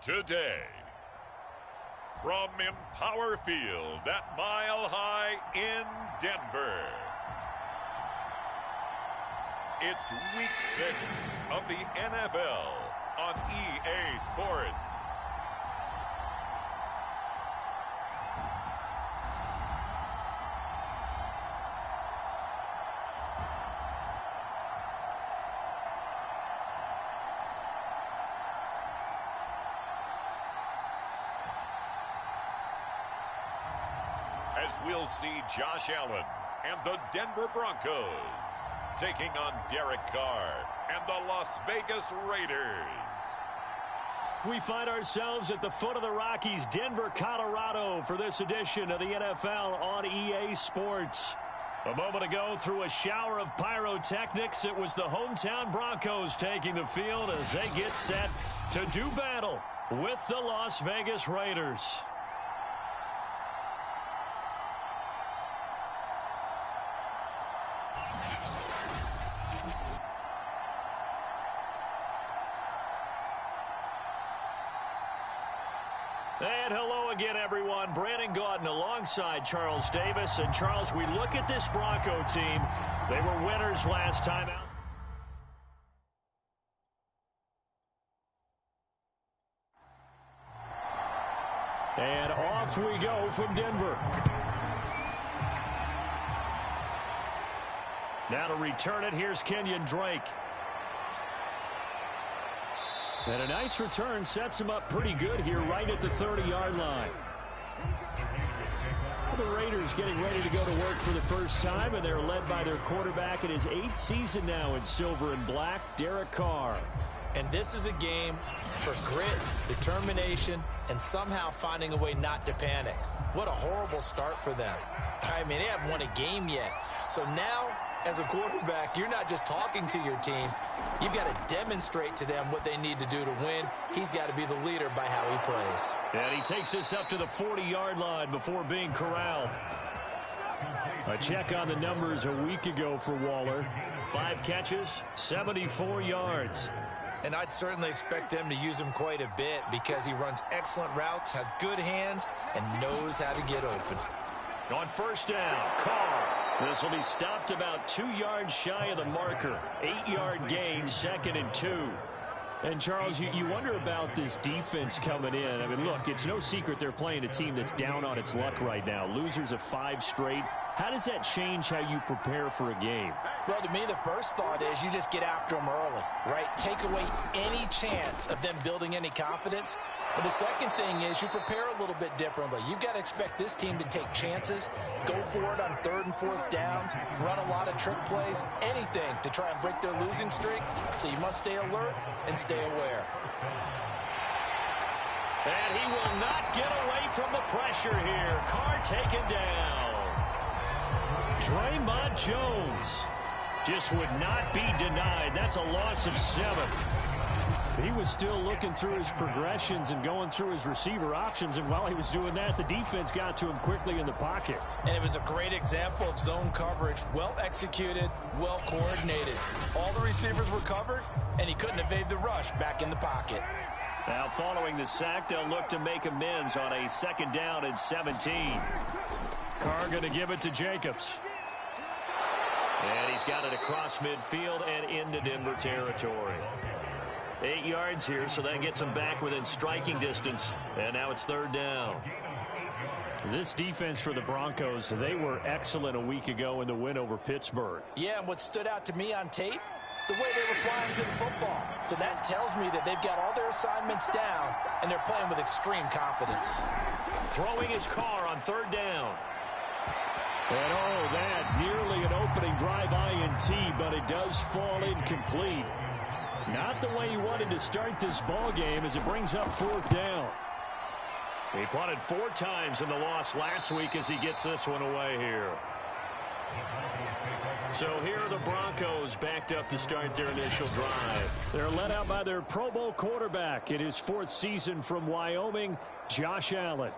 today. From Empower Field at Mile High in Denver, it's Week 6 of the NFL on EA Sports. As we'll see Josh Allen and the Denver Broncos taking on Derek Carr and the Las Vegas Raiders. We find ourselves at the foot of the Rockies, Denver, Colorado, for this edition of the NFL on EA Sports. A moment ago, through a shower of pyrotechnics, it was the hometown Broncos taking the field as they get set to do battle with the Las Vegas Raiders. And hello again, everyone. Brandon Gaudin alongside Charles Davis. And, Charles, we look at this Bronco team. They were winners last time out. And off we go from Denver. Now to return it, here's Kenyon Drake. And a nice return sets him up pretty good here right at the 30-yard line. The Raiders getting ready to go to work for the first time, and they're led by their quarterback in his 8th season now in silver and black, Derek Carr. And this is a game for grit, determination, and somehow finding a way not to panic. What a horrible start for them. I mean, they haven't won a game yet. So now, as a quarterback, you're not just talking to your team. You've got to demonstrate to them what they need to do to win. He's got to be the leader by how he plays. And he takes us up to the 40-yard line before being corralled. A check on the numbers a week ago for Waller. 5 catches, 74 yards. And I'd certainly expect them to use him quite a bit because he runs excellent routes, has good hands, and knows how to get open. On first down, Carr. This will be stopped about 2 yards shy of the marker. 8-yard gain, 2nd and 2. And, Charles, you wonder about this defense coming in. I mean, look, it's no secret they're playing a team that's down on its luck right now. Losers of 5 straight. How does that change how you prepare for a game? Well, to me, the first thought is you just get after them early, right? Take away any chance of them building any confidence. But the second thing is you prepare a little bit differently. You've got to expect this team to take chances, go for it on 3rd and 4th downs, run a lot of trick plays, anything to try and break their losing streak. So you must stay alert and stay aware. And he will not get away from the pressure here. Carr taken down. Draymond Jones just would not be denied. That's a loss of 7. He was still looking through his progressions and going through his receiver options, and while he was doing that, the defense got to him quickly in the pocket. And it was a great example of zone coverage, well executed, well coordinated. All the receivers were covered, and he couldn't evade the rush back in the pocket. Now following the sack, they'll look to make amends on a 2nd down and 17. Carr going to give it to Jacobs. And he's got it across midfield and into Denver territory. 8 yards here, so that gets him back within striking distance. And now it's 3rd down. This defense for the Broncos, they were excellent a week ago in the win over Pittsburgh. Yeah, and what stood out to me on tape, the way they were flying to the football. So that tells me that they've got all their assignments down, and they're playing with extreme confidence. Throwing his Carr on 3rd down. And oh, that nearly an opening drive INT, but it does fall incomplete. Not the way he wanted to start this ball game as it brings up 4th down. He punted 4 times in the loss last week as he gets this one away here. So here are the Broncos backed up to start their initial drive. They're led out by their Pro Bowl quarterback in his 4th season from Wyoming, Josh Allen.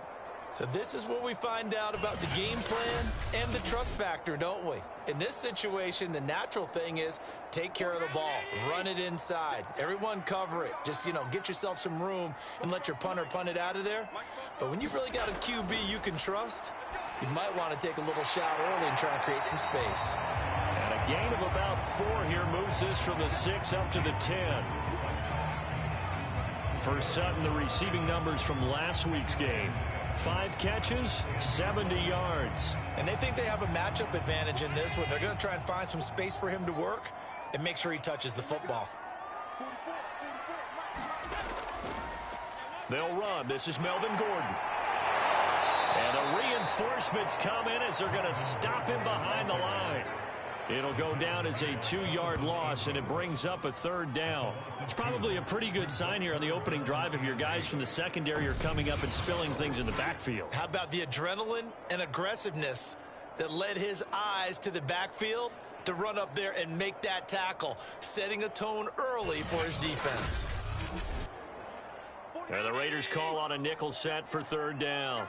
So this is where we find out about the game plan and the trust factor, don't we? In this situation, the natural thing is take care of the ball, run it inside. Everyone cover it. Just, get yourself some room and let your punter punt it out of there. But when you've really got a QB you can trust, you might want to take a little shot early and try and create some space. And a gain of about 4 here moves this from the 6 up to the 10. For Sutton, the receiving numbers from last week's game. 5 catches, 70 yards. And they think they have a matchup advantage in this one. They're going to try and find some space for him to work and make sure he touches the football. They'll run. This is Melvin Gordon. And the reinforcements come in as they're going to stop him behind the line. It'll go down as a 2-yard loss, and it brings up a 3rd down. It's probably a pretty good sign here on the opening drive if your guys from the secondary are coming up and spilling things in the backfield. How about the adrenaline and aggressiveness that led his eyes to the backfield to run up there and make that tackle, setting a tone early for his defense. And the Raiders call on a nickel set for 3rd down.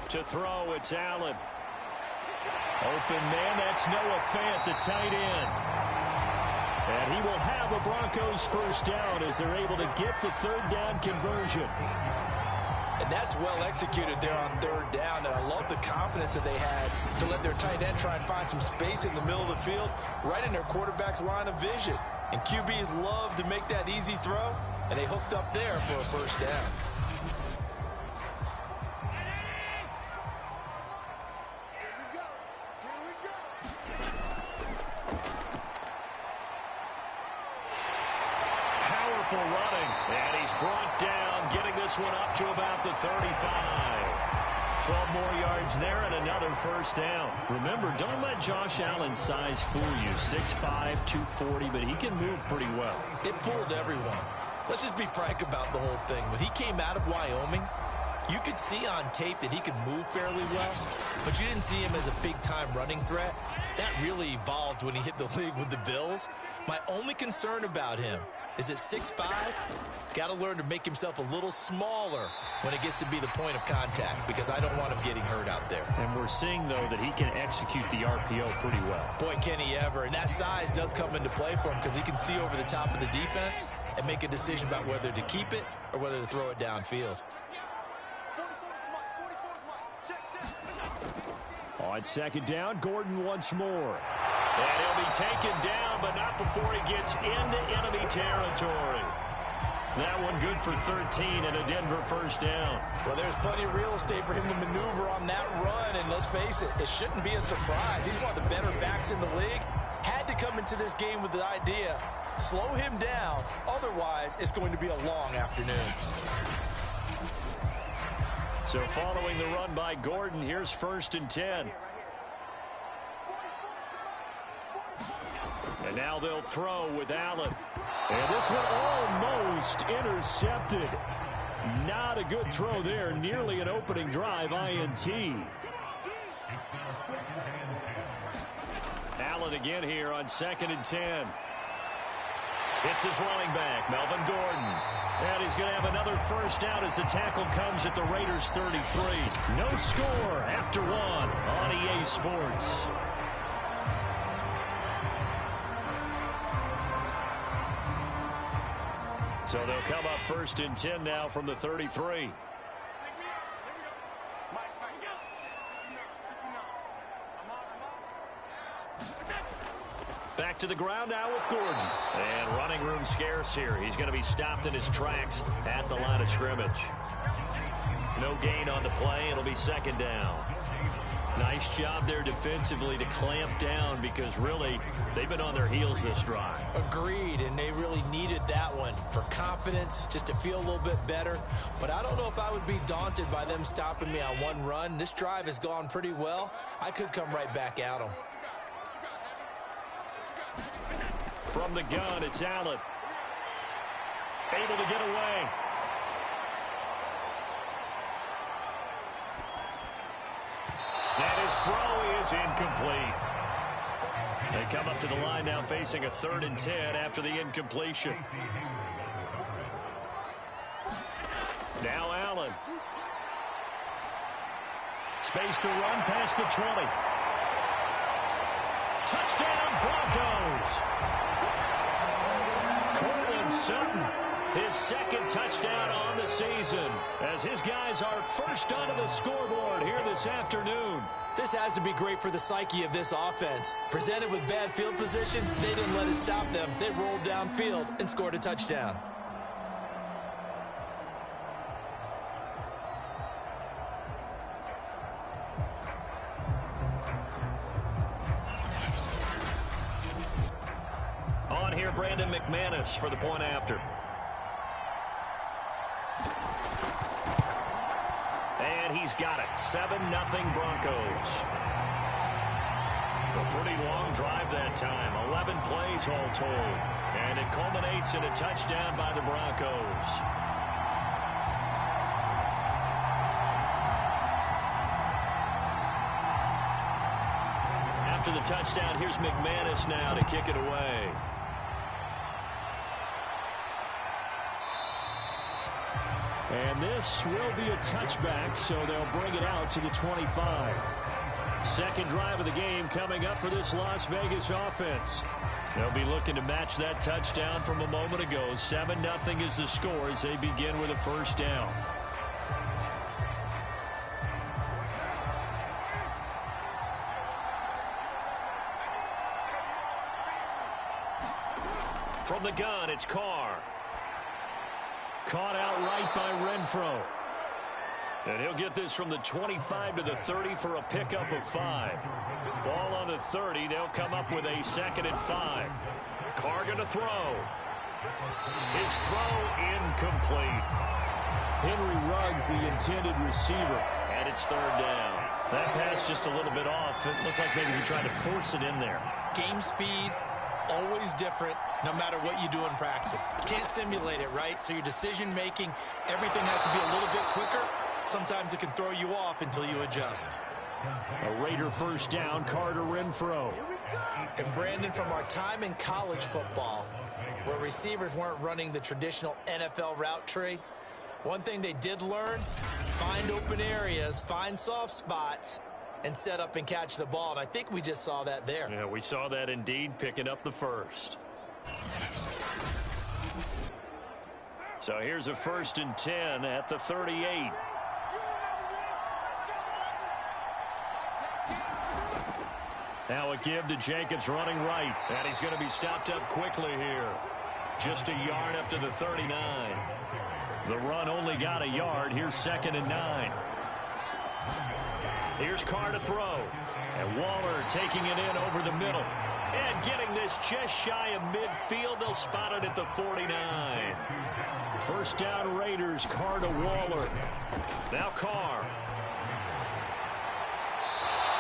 To throw, it's Allen. Open man, that's Noah Fant, the tight end. And he will have a Broncos 1st down as they're able to get the 3rd down conversion. And that's well executed there on 3rd down. And I love the confidence that they had to let their tight end try and find some space in the middle of the field, right in their quarterback's line of vision. And QBs love to make that easy throw, and they hooked up there for a 1st down. Running, and he's brought down, getting this one up to about the 35. 12 more yards there and another 1st down. Remember, don't let Josh Allen's size fool you. 6'5", 240, but he can move pretty well. It fooled everyone. Let's just be frank about the whole thing. When he came out of Wyoming, you could see on tape that he could move fairly well, but you didn't see him as a big-time running threat. That really evolved when he hit the league with the Bills. My only concern about him is at 6'5", got to learn to make himself a little smaller when it gets to be the point of contact, because I don't want him getting hurt out there. And we're seeing, though, that he can execute the RPO pretty well. Boy, can he ever. And that size does come into play for him because he can see over the top of the defense and make a decision about whether to keep it or whether to throw it downfield. On 2nd down, Gordon once more. And he'll be taken down, but not before he gets into enemy territory. That one good for 13 and a Denver 1st down. Well, there's plenty of real estate for him to maneuver on that run, and let's face it, it shouldn't be a surprise. He's one of the better backs in the league. Had to come into this game with the idea, slow him down, otherwise it's going to be a long afternoon. So following the run by Gordon, here's 1st and 10. And now they'll throw with Allen. And this one almost intercepted. Not a good throw there. Nearly an opening drive INT. Allen again here on 2nd and 10. It's his running back, Melvin Gordon. And he's going to have another 1st down as the tackle comes at the Raiders' 33. No score after 1 on EA Sports. So they'll come up 1st and 10 now from the 33. Back to the ground now with Gordon. And running room scarce here. He's going to be stopped in his tracks at the line of scrimmage. No gain on the play. It'll be 2nd down. Nice job there defensively to clamp down, because really they've been on their heels this drive. Agreed, and they really needed that one for confidence, just to feel a little bit better. But I don't know if I would be daunted by them stopping me on one run. This drive has gone pretty well. I could come right back at them. From the gun, it's Allen. Able to get away. And his throw is incomplete. They come up to the line now facing a 3rd and 10 after the incompletion. Now Allen. Space to run past the 20. Touchdown, Broncos. Cortland Sutton, his second touchdown on the season, as his guys are first onto the scoreboard here this afternoon. This has to be great for the psyche of this offense. Presented with bad field position, they didn't let it stop them. They rolled downfield and scored a touchdown. On here, Brandon McManus for the point after. And he's got it. 7-0 Broncos. A pretty long drive that time. 11 plays all told. And it culminates in a touchdown by the Broncos. After the touchdown, here's McManus now to kick it away. And this will be a touchback, so they'll bring it out to the 25. Second drive of the game coming up for this Las Vegas offense. They'll be looking to match that touchdown from a moment ago. 7-0 is the score as they begin with a first down. From the gun, it's Carr. Caught outright by Renfro. And he'll get this from the 25 to the 30 for a pickup of 5. Ball on the 30. They'll come up with a 2nd and 5. Carr going to throw. His throw incomplete. Henry Ruggs, the intended receiver. And it's 3rd down. That pass just a little bit off. It looked like maybe he tried to force it in there. Game speed, always different, no matter what you do in practice. Can't simulate it, right? So your decision-making, everything has to be a little bit quicker. Sometimes it can throw you off until you adjust. A Raider first down, Carter Renfro. And Brandon, from our time in college football, where receivers weren't running the traditional NFL route tree, one thing they did learn, find open areas, find soft spots, and set up and catch the ball. And I think we just saw that there. Yeah, we saw that indeed, picking up the first. So here's a 1st and 10 at the 38. Now a give to Jacobs running right. And he's going to be stopped up quickly here. Just a yard up to the 39. The run only got a yard. Here's 2nd and 9. Here's Carr to throw. And Waller taking it in over the middle. And getting this just shy of midfield. They'll spot it at the 49. First down Raiders. Carr to Waller. Now Carr.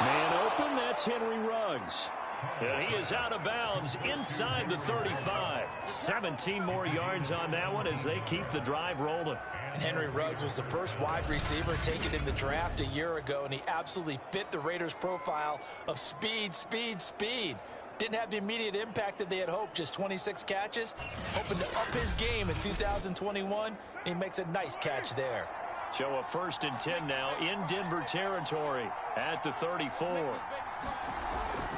Man open. That's Henry Ruggs. And he is out of bounds inside the 35. 17 more yards on that one as they keep the drive rolling. And Henry Ruggs was the first wide receiver taken in the draft a year ago, and he absolutely fit the Raiders' profile of speed, speed, speed. Didn't have the immediate impact that they had hoped. Just 26 catches. Hoping to up his game in 2021. He makes a nice catch there. So a 1st and 10 now in Denver territory at the 34.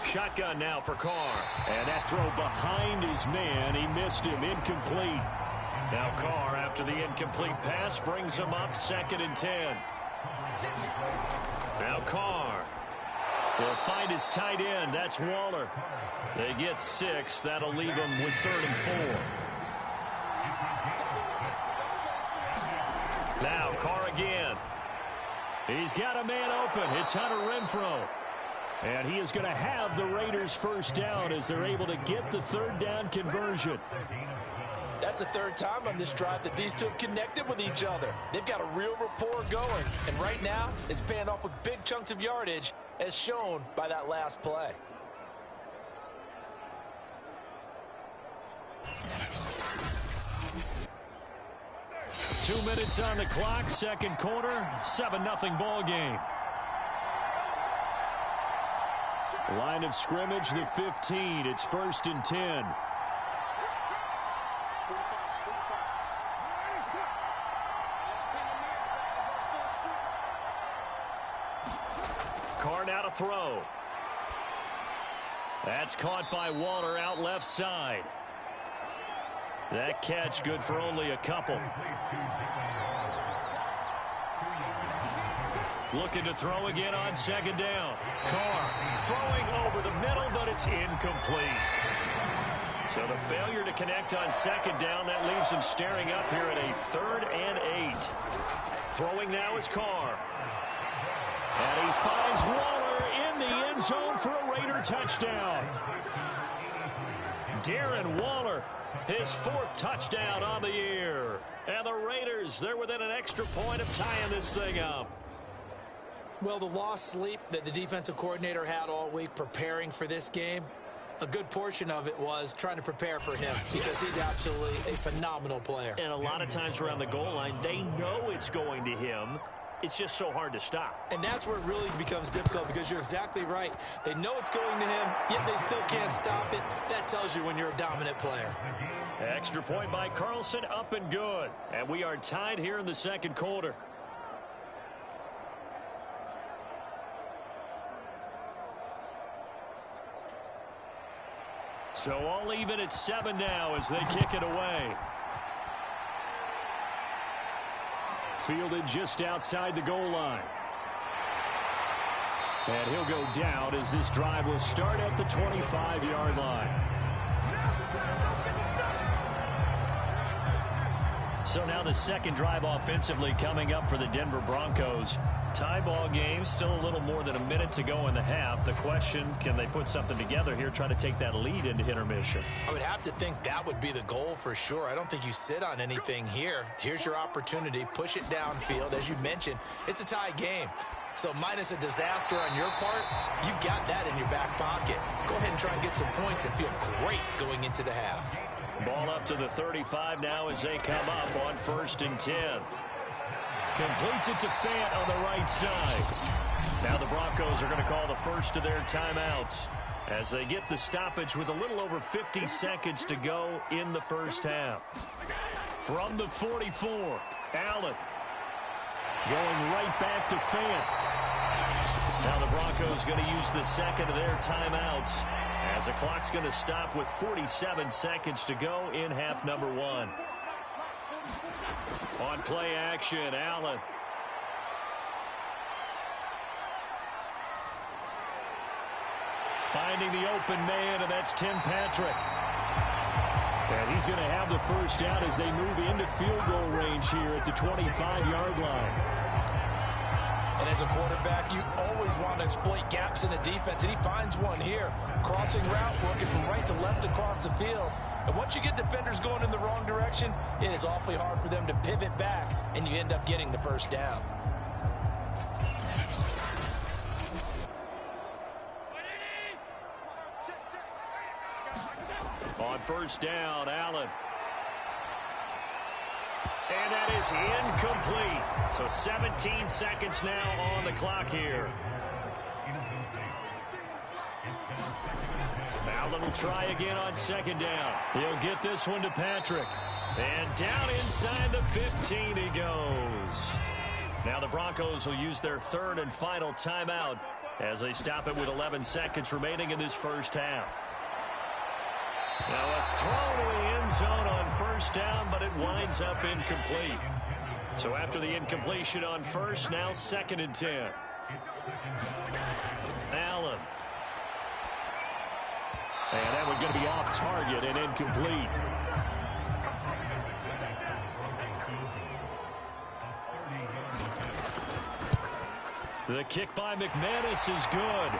Shotgun now for Carr. And that throw behind his man. He missed him. Incomplete. Now Carr, after the incomplete pass, brings him up 2nd and 10. Now Carr will find his tight end. That's Waller. They get 6. That'll leave him with 3rd and 4. Now Carr again. He's got a man open. It's Hunter Renfro. And he is going to have the Raiders first down as they're able to get the 3rd down conversion. That's the 3rd time on this drive that these two have connected with each other. They've got a real rapport going. And right now, it's paying off with big chunks of yardage, as shown by that last play. Two minutes on the clock, 2nd quarter, 7-0 ball game. Line of scrimmage, the 15. It's 1st and 10. That's caught by Waller out left side. That catch good for only a couple. Looking to throw again on second down. Carr throwing over the middle, but it's incomplete. So the failure to connect on second down, that leaves him staring up here at a 3rd and 8. Throwing now is Carr. And he finds Waller in the end zone for a Raider touchdown. Darren Waller, his 4th touchdown on the year. And the Raiders, they're within an extra point of tying this thing up. Well, the lost sleep that the defensive coordinator had all week preparing for this game, a good portion of it was trying to prepare for him because he's absolutely a phenomenal player. And a lot of times around the goal line, they know it's going to him. It's just so hard to stop. And that's where it really becomes difficult because you're exactly right. They know it's going to him, yet they still can't stop it. That tells you when you're a dominant player. Extra point by Carlson, up and good. And we are tied here in the second quarter. So all even at 7 now as they kick it away. Fielded just outside the goal line. And he'll go down as this drive will start at the 25-yard line. So now the second drive offensively coming up for the Denver Broncos. Tie ball game, still a little more than a minute to go in the half. The question, can they put something together here, try to take that lead into intermission? I would have to think that would be the goal for sure. I don't think you sit on anything here. Here's your opportunity. Push it downfield. As you mentioned, it's a tie game. So minus a disaster on your part, you've got that in your back pocket. Go ahead and try and get some points and feel great going into the half. Ball up to the 35 now as they come up on 1st and 10. Completes it to Fant on the right side. Now the Broncos are going to call the first of their timeouts as they get the stoppage with a little over 50 seconds to go in the first half. From the 44, Allen going right back to Fant. Now the Broncos going to use the second of their timeouts as the clock's going to stop with 47 seconds to go in half number 1. On play action, Allen. Finding the open man, and that's Tim Patrick. And he's going to have the first down as they move into field goal range here at the 25-yard line. And as a quarterback, you always want to exploit gaps in the defense, and he finds one here. Crossing route, working from right to left across the field. And once you get defenders going in the wrong direction, it is awfully hard for them to pivot back, and you end up getting the first down. On first down, Allen. And that is incomplete. So 17 seconds now on the clock here. Allen will try again on second down. He'll get this one to Patrick. And down inside the 15 he goes. Now the Broncos will use their 3rd and final timeout as they stop it with 11 seconds remaining in this first half. Now a throw to the end zone on first down, but it winds up incomplete. So after the incompletion on first, now 2nd and 10. Allen. And that one's going to be off target and incomplete. The kick by McManus is good.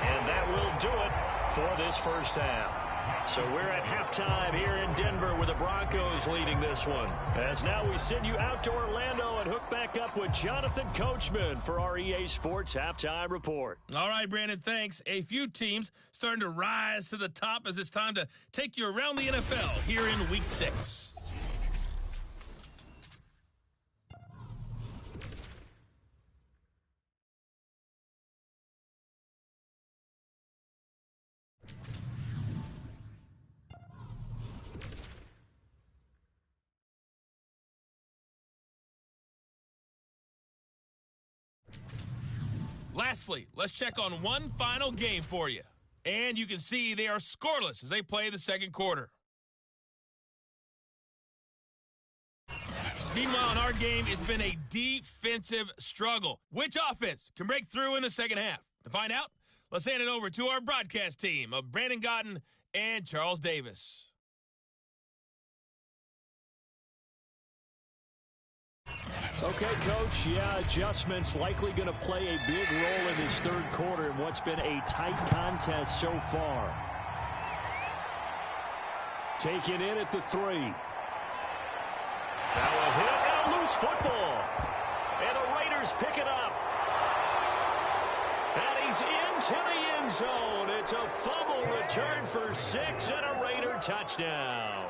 And that will do it for this first half. So we're at halftime here in Denver with the Broncos leading this one. As now we send you out to Orlando and hook back up with Jonathan Coachman for our EA Sports Halftime Report. All right, Brandon, thanks. A few teams starting to rise to the top as it's time to take you around the NFL here in Week 6. Lastly, let's check on one final game for you. And you can see they are scoreless as they play the second quarter. Meanwhile, in our game, it's been a defensive struggle. Which offense can break through in the second half? To find out, let's hand it over to our broadcast team of Brandon Gotten and Charles Davis. Okay, Coach, yeah, adjustments likely going to play a big role in this third quarter in what's been a tight contest so far. Taken in at the 3. Now a hit and a loose football. And the Raiders pick it up. And he's into the end zone. It's a fumble return for 6 and a Raider touchdown.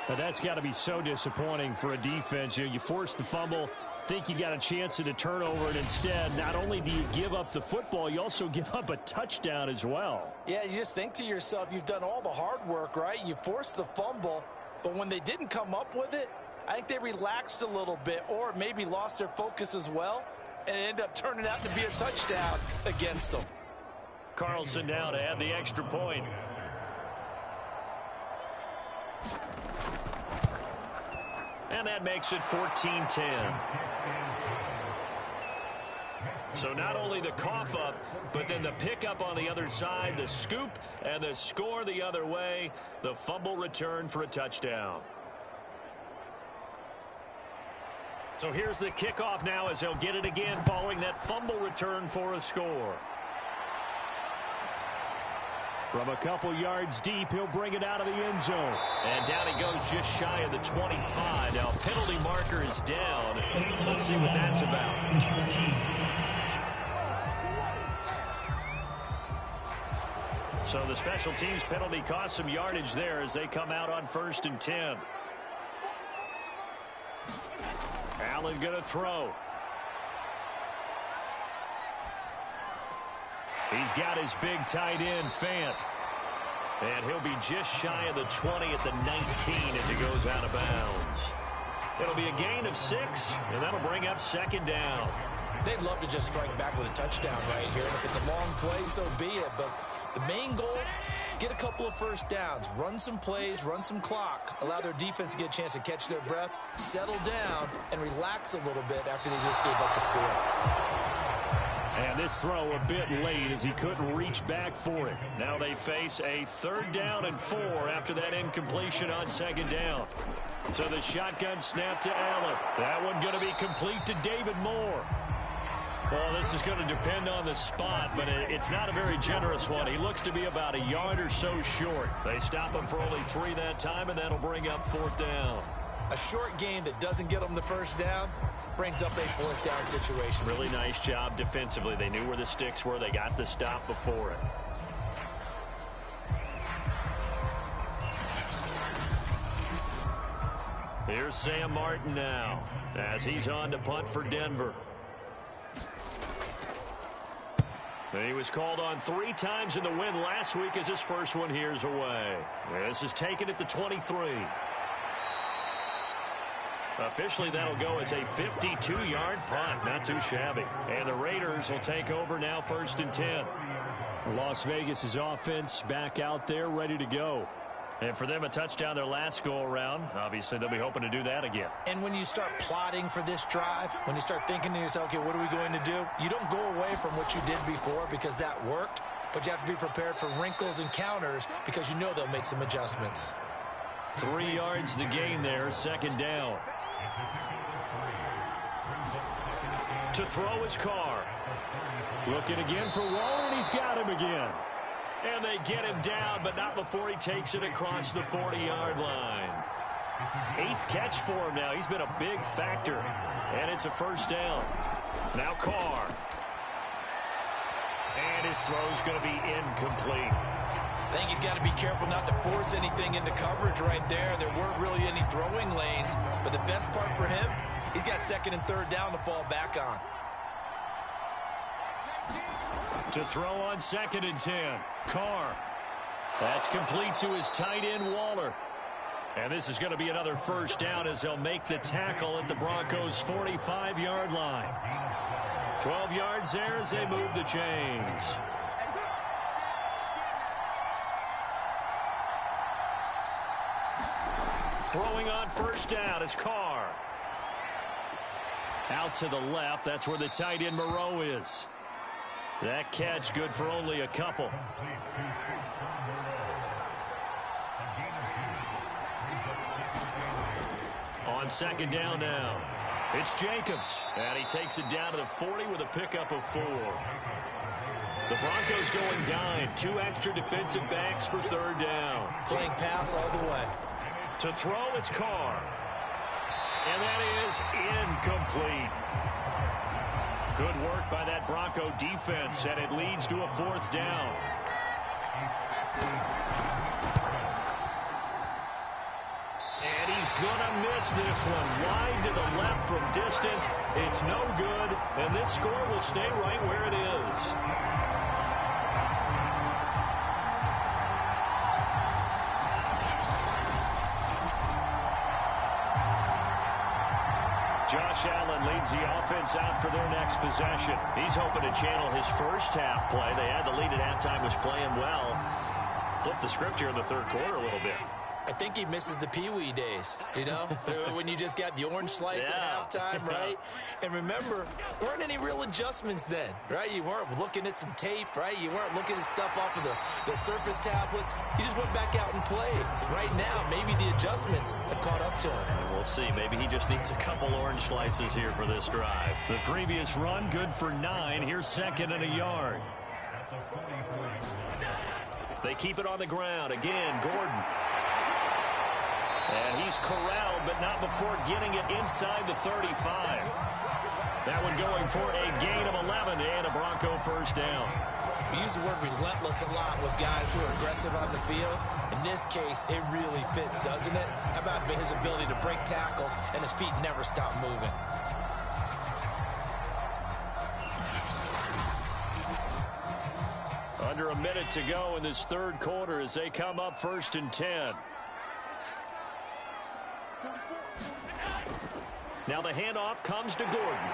But that's got to be so disappointing for a defense. You force the fumble, think you got a chance at a turnover, and instead, not only do you give up the football, you also give up a touchdown as well. Yeah, you just think to yourself, you've done all the hard work, right? You forced the fumble, but when they didn't come up with it, I think they relaxed a little bit or maybe lost their focus as well, and it ended up turning out to be a touchdown against them. Carlson now to add the extra point. And that makes it 14-10. So not only the cough up, but then the pickup on the other side, the scoop, and the score the other way. The fumble return for a touchdown. So here's the kickoff now as they'll get it again following that fumble return for a score. From a couple yards deep, he'll bring it out of the end zone. And down he goes just shy of the 25. Now, penalty marker is down. Let's see what that's about. So the special teams penalty cost some yardage there as they come out on 1st and 10. Allen going to throw. He's got his big tight end, Fant. And he'll be just shy of the 20 at the 19 as he goes out of bounds. It'll be a gain of 6, and that'll bring up 2nd down. They'd love to just strike back with a touchdown right here. And if it's a long play, so be it. But the main goal, get a couple of first downs, run some plays, run some clock, allow their defense to get a chance to catch their breath, settle down, and relax a little bit after they just gave up the score. And this throw a bit late as he couldn't reach back for it. Now they face a 3rd down and 4 after that incompletion on 2nd down. So the shotgun snap to Allen. That one going to be complete to David Moore. Well, this is going to depend on the spot, but it's not a very generous one. He looks to be about a yard or so short. They stop him for only 3 that time, and that'll bring up 4th down. A short game that doesn't get them the first down brings up a 4th down situation. Really nice job defensively. They knew where the sticks were. They got the stop before it. Here's Sam Martin now as he's on to punt for Denver. And he was called on 3 times in the win last week as his first one here's away. This is taken at the 23. Officially, that'll go as a 52-yard punt. Not too shabby. And the Raiders will take over now 1st and 10. Las Vegas' offense back out there ready to go. And for them, a touchdown their last go-around. Obviously, they'll be hoping to do that again. And when you start plotting for this drive, when you start thinking to yourself, okay, what are we going to do? You don't go away from what you did before because that worked, but you have to be prepared for wrinkles and counters because you know they'll make some adjustments. 3 yards the gain there, 2nd down. To throw his Carr. Looking again for Waller, and he's got him again. And they get him down, but not before he takes it across the 40-yard line. 8th catch for him now. He's been a big factor. And it's a 1st down. Now Carr. And his throw's going to be incomplete. I think he's got to be careful not to force anything into coverage right there. There weren't really any throwing lanes. But the best part for him, he's got 2nd and 3rd down to fall back on. To throw on 2nd and 10. Carr. That's complete to his tight end, Waller. And this is going to be another 1st down as they'll make the tackle at the Broncos' 45-yard line. 12 yards there as they move the chains. Throwing on first down is Carr. Out to the left. That's where the tight end Moreau is. That catch good for only a couple. On second down now, it's Jacobs. And he takes it down to the 40 with a pickup of 4. The Broncos going dime. 2 extra defensive backs for third down. Playing pass all the way. To throw, it's Carr. And that is incomplete. Good work by that Bronco defense, and it leads to a 4th down. And he's going to miss this one. Wide to the left from distance. It's no good, and this score will stay right where it is. Josh Allen leads the offense out for their next possession. He's hoping to channel his first half play. They had the lead at halftime, was playing well. Flip the script here in the third quarter a little bit. I think he misses the Pee-wee days, you know, when you just got the orange slice at halftime, right? And remember, there weren't any real adjustments then, right? You weren't looking at some tape, right? You weren't looking at stuff off of the Surface tablets. You just went back out and played. Right now, maybe the adjustments have caught up to him. We'll see. Maybe he just needs a couple orange slices here for this drive. The previous run, good for 9. Here's 2nd and a yard. They keep it on the ground. Again, Gordon. And he's corralled, but not before getting it inside the 35. That one going for a gain of 11 and a Bronco first down. We use the word relentless a lot with guys who are aggressive on the field. In this case, it really fits, doesn't it? How about his ability to break tackles and his feet never stop moving? Under a minute to go in this third quarter as they come up 1st and 10. Now the handoff comes to Gordon.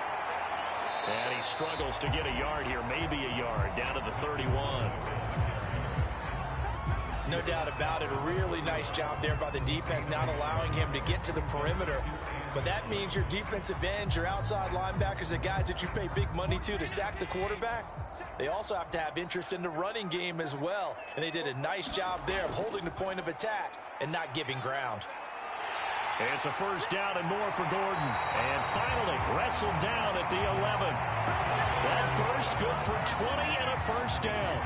And he struggles to get a yard here, maybe a yard, down to the 31. No doubt about it. A really nice job there by the defense, not allowing him to get to the perimeter. But that means your defensive ends, your outside linebackers, the guys that you pay big money to sack the quarterback, they also have to have interest in the running game as well. And they did a nice job there of holding the point of attack and not giving ground. It's a first down and more for Gordon. And finally, wrestled down at the 11. That burst good for 20 and a first down.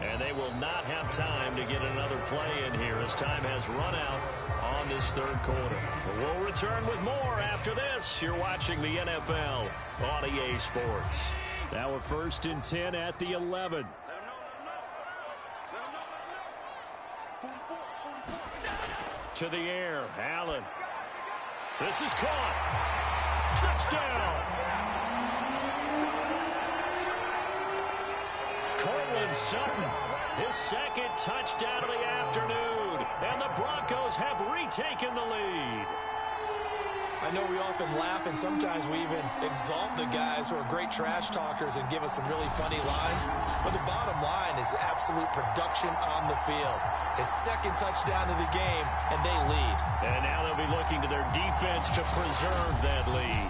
And they will not have time to get another play in here as time has run out on this third quarter. We'll return with more after this. You're watching the NFL on EA Sports. Now we're 1st and 10 at the 11. To the air, Allen. This is caught. Touchdown. Cortland Sutton, his 2nd touchdown of the afternoon, and the Broncos have retaken the lead. I know we often laugh, and sometimes we even exalt the guys who are great trash talkers and give us some really funny lines, but the bottom line is absolute production on the field. His 2nd touchdown of the game, and they lead. And now they'll be looking to their defense to preserve that lead.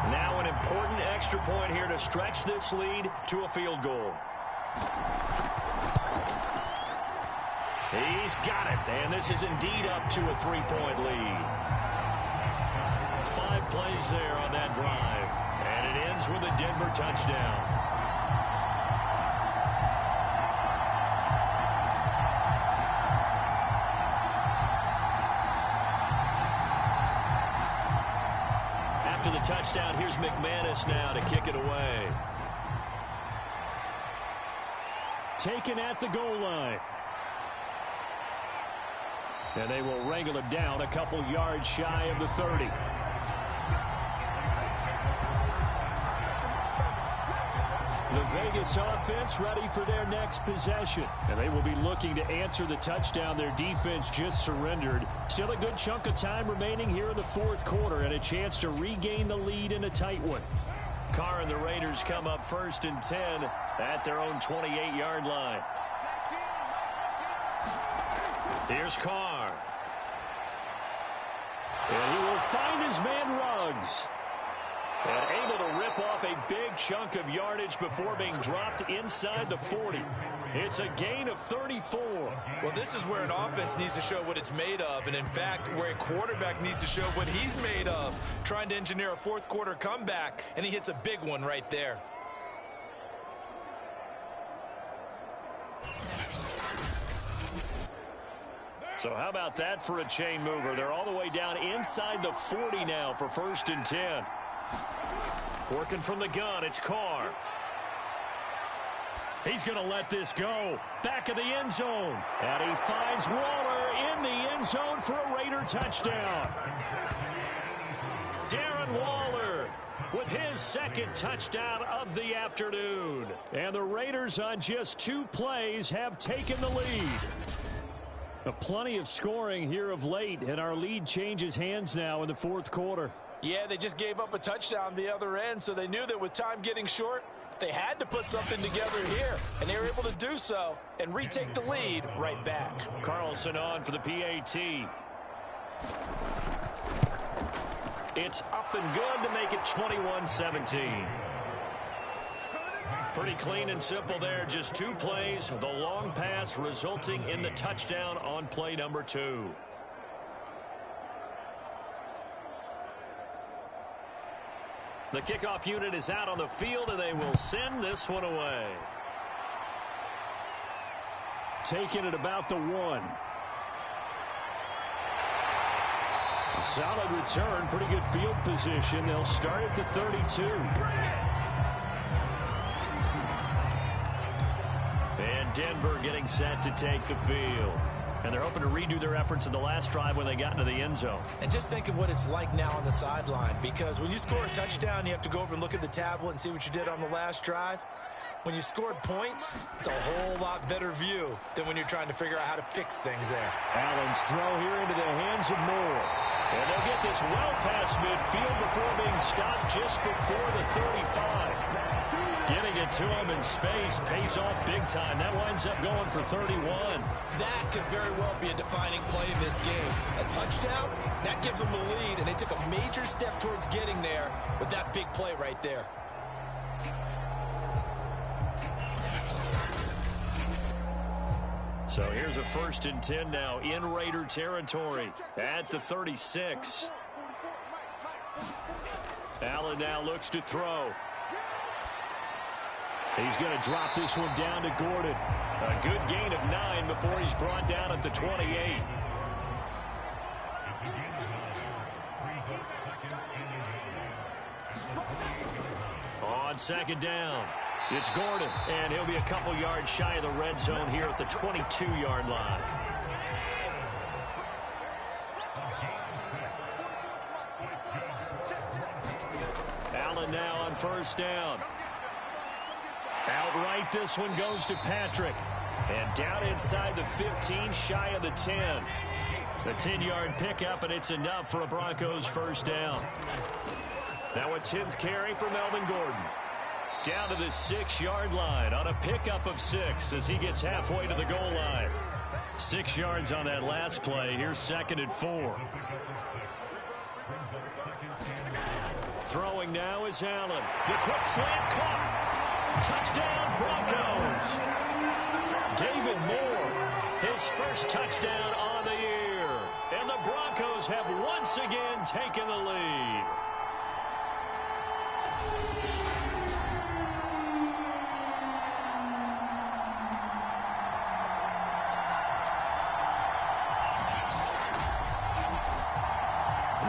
Now an important extra point here to stretch this lead to a field goal. He's got it, and this is indeed up to a 3-point lead. 5 plays there on that drive, and it ends with a Denver touchdown. After the touchdown, here's McManus now to kick it away. Taken at the goal line. And they will wrangle him down a couple yards shy of the 30. The Vegas offense ready for their next possession. And they will be looking to answer the touchdown their defense just surrendered. Still a good chunk of time remaining here in the fourth quarter and a chance to regain the lead in a tight one. Carr and the Raiders come up 1st and 10 at their own 28-yard line. Here's Carr. And he will find his man Ruggs. And able to rip off a big chunk of yardage before being dropped inside the 40. It's a gain of 34. Well, this is where an offense needs to show what it's made of. And, in fact, where a quarterback needs to show what he's made of. Trying to engineer a fourth-quarter comeback, and he hits a big one right there. So how about that for a chain mover? They're all the way down inside the 40 now for 1st and 10. Working from the gun, it's Carr. He's going to let this go. Back of the end zone. And he finds Waller in the end zone for a Raider touchdown. Darren Waller with his second touchdown of the afternoon. And the Raiders on just 2 plays have taken the lead. Plenty of scoring here of late, and our lead changes hands now in the fourth quarter. Yeah, they just gave up a touchdown the other end, so they knew that with time getting short, they had to put something together here, and they were able to do so and retake the lead right back. Carlson on for the PAT. It's up and good to make it 21-17. Pretty clean and simple there. Just 2 plays. The long pass resulting in the touchdown on play number 2. The kickoff unit is out on the field, and they will send this one away. Taking it about the 1. A solid return. Pretty good field position. They'll start at the 32. And Denver getting set to take the field. And they're hoping to redo their efforts in the last drive when they got into the end zone. And just think of what it's like now on the sideline, because when you score a touchdown, you have to go over and look at the tablet and see what you did on the last drive. When you scored points, it's a whole lot better view than when you're trying to figure out how to fix things there. Allen's throw here into the hands of Moore. And they'll get this well past midfield before being stopped just before the 35. Getting it to him in space pays off big time. That winds up going for 31. That could very well be a defining play in this game. A touchdown, that gives them the lead, and they took a major step towards getting there with that big play right there. So here's a 1st and 10 now in Raider territory at the 36. Allen now looks to throw. He's going to drop this one down to Gordon. A good gain of 9 before he's brought down at the 28. On 2nd down, it's Gordon, and he'll be a couple yards shy of the red zone here at the 22-yard line. Allen now on 1st down. Outright, this one goes to Patrick. And down inside the 15, shy of the 10. The 10-yard pickup, and it's enough for a Broncos 1st down. Now a 10th carry for Melvin Gordon. Down to the 6-yard line on a pickup of 6 as he gets halfway to the goal line. 6 yards on that last play. Here's 2nd and 4. Throwing now is Allen. The quick slant caught. Touchdown, Broncos. David Moore, his first touchdown on the year. And the Broncos have once again taken the lead.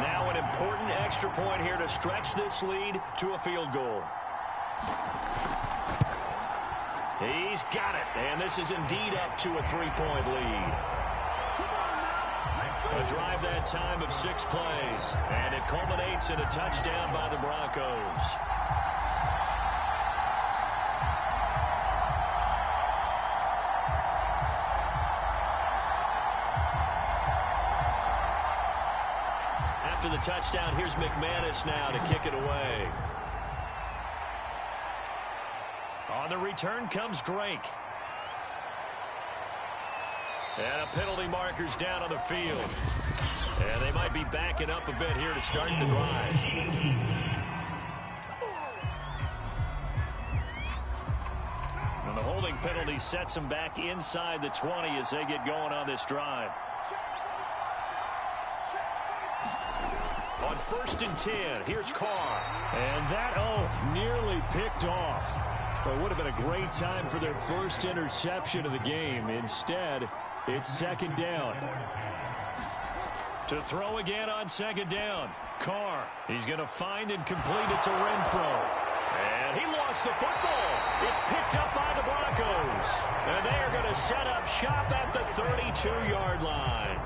Now an important extra point here to stretch this lead to a field goal. He's got it, and this is indeed up to a 3-point lead. A drive that time of 6 plays, and it culminates in a touchdown by the Broncos. the touchdown. Here's McManus now to kick it away. On the return comes Drake. And a penalty marker's down on the field. And they might be backing up a bit here to start the drive. And the holding penalty sets them back inside the 20 as they get going on this drive. On 1st and 10, here's Carr. And that, nearly picked off. Well, it would have been a great time for their first interception of the game. Instead, it's 2nd down. To throw again on 2nd down. Carr. He's going to find and complete it to Renfro. And he lost the football. It's picked up by the Broncos. And they are going to set up shop at the 32-yard line.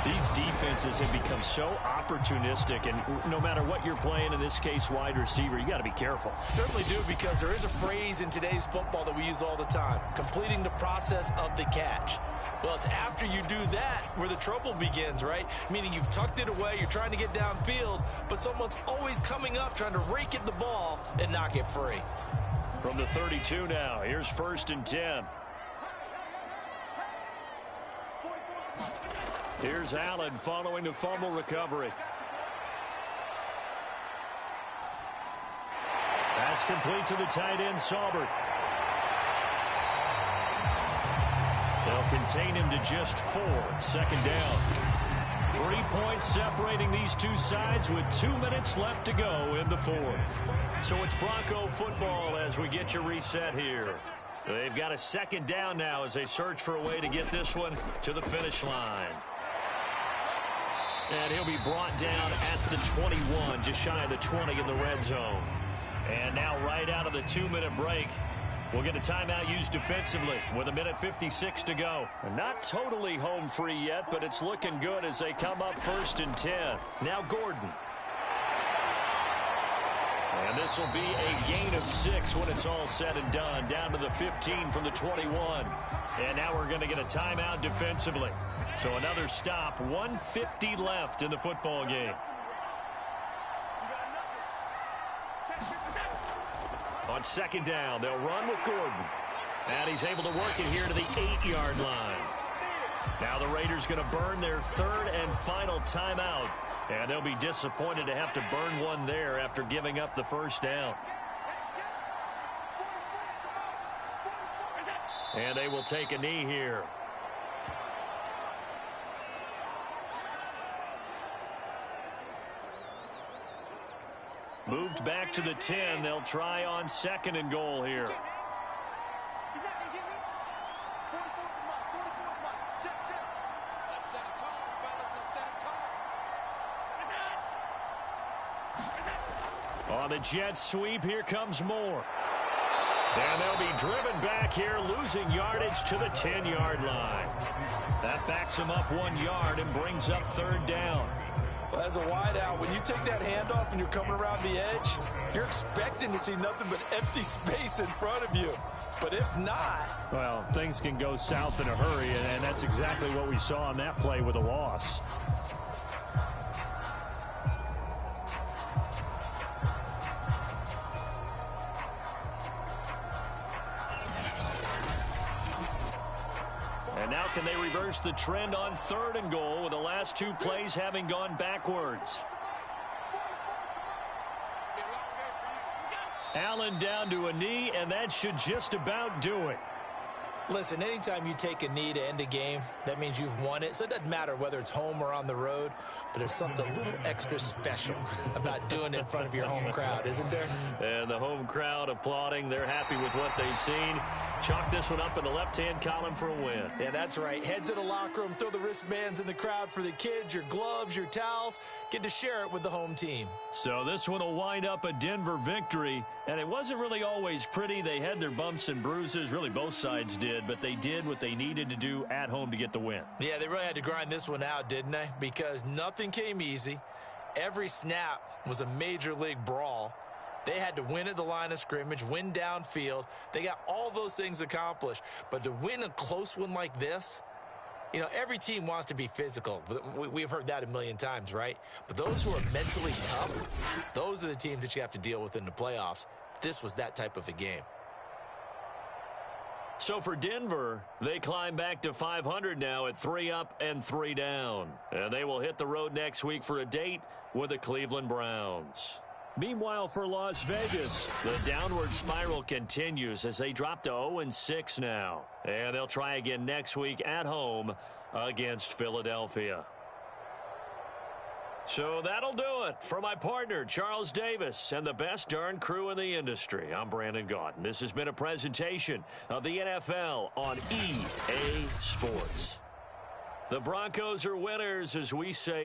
These defenses have become so opportunistic, and no matter what you're playing, in this case wide receiver, you got to be careful. Certainly do, because there is a phrase in today's football that we use all the time: completing the process of the catch. Well, it's after you do that where the trouble begins, right? Meaning you've tucked it away, you're trying to get downfield, but someone's always coming up trying to rake at the ball and knock it free. From the 32 now, here's 1st and 10. Here's Allen following the fumble recovery. That's complete to the tight end, Saubert. They'll contain him to just 4. 2nd down. 3 points separating these two sides with 2 minutes left to go in the 4th. So it's Bronco football as we get you reset here. They've got a 2nd down now as they search for a way to get this one to the finish line. And he'll be brought down at the 21, just shy of the 20 in the red zone. And now right out of the 2-minute break, we'll get a timeout used defensively with 1:56 to go. Not totally home free yet, but it's looking good as they come up 1st and 10. Now Gordon. And this will be a gain of 6 when it's all said and done, down to the 15 from the 21. And now we're going to get a timeout defensively. So another stop, 1:50 left in the football game. On 2nd down, they'll run with Gordon. And he's able to work it here to the 8-yard line. Now the Raiders going to burn their 3rd and final timeout. And they'll be disappointed to have to burn one there after giving up the 1st down. And they will take a knee here. Moved back to the 10. They'll try on 2nd and goal here. On the jet sweep, here comes Moore. And they'll be driven back here, losing yardage to the 10-yard line. That backs him up 1 yard and brings up 3rd down. Well, as a wideout, when you take that handoff and you're coming around the edge, you're expecting to see nothing but empty space in front of you. But if not... Well, things can go south in a hurry, and that's exactly what we saw on that play with a loss. And now can they reverse the trend on 3rd and goal with the last 2 plays having gone backwards? Allen down to a knee, and that should just about do it. Listen, anytime you take a knee to end a game, that means you've won it. So it doesn't matter whether it's home or on the road, but there's something a little extra special about doing it in front of your home crowd, isn't there? And the home crowd applauding. They're happy with what they've seen. Chalk this one up in the left-hand column for a win. Yeah, that's right. Head to the locker room, throw the wristbands in the crowd for the kids, your gloves, your towels. Get to share it with the home team. So this one will wind up a Denver victory. And it wasn't really always pretty. They had their bumps and bruises. Really, both sides did. But they did what they needed to do at home to get the win. Yeah, they really had to grind this one out, didn't they? Because nothing came easy. Every snap was a major league brawl. They had to win at the line of scrimmage, win downfield. They got all those things accomplished. But to win a close one like this, You know, every team wants to be physical. We've heard that a million times, right? But those who are mentally tough, those are the teams that you have to deal with in the playoffs. This was that type of a game. So for Denver, they climb back to 500 now at 3 up and 3 down. And they will hit the road next week for a date with the Cleveland Browns. Meanwhile, for Las Vegas, the downward spiral continues as they drop to 0-6 now. And they'll try again next week at home against Philadelphia. So that'll do it for my partner, Charles Davis, and the best darn crew in the industry. I'm Brandon Gaudin. This has been a presentation of the NFL on EA Sports. The Broncos are winners, as we say.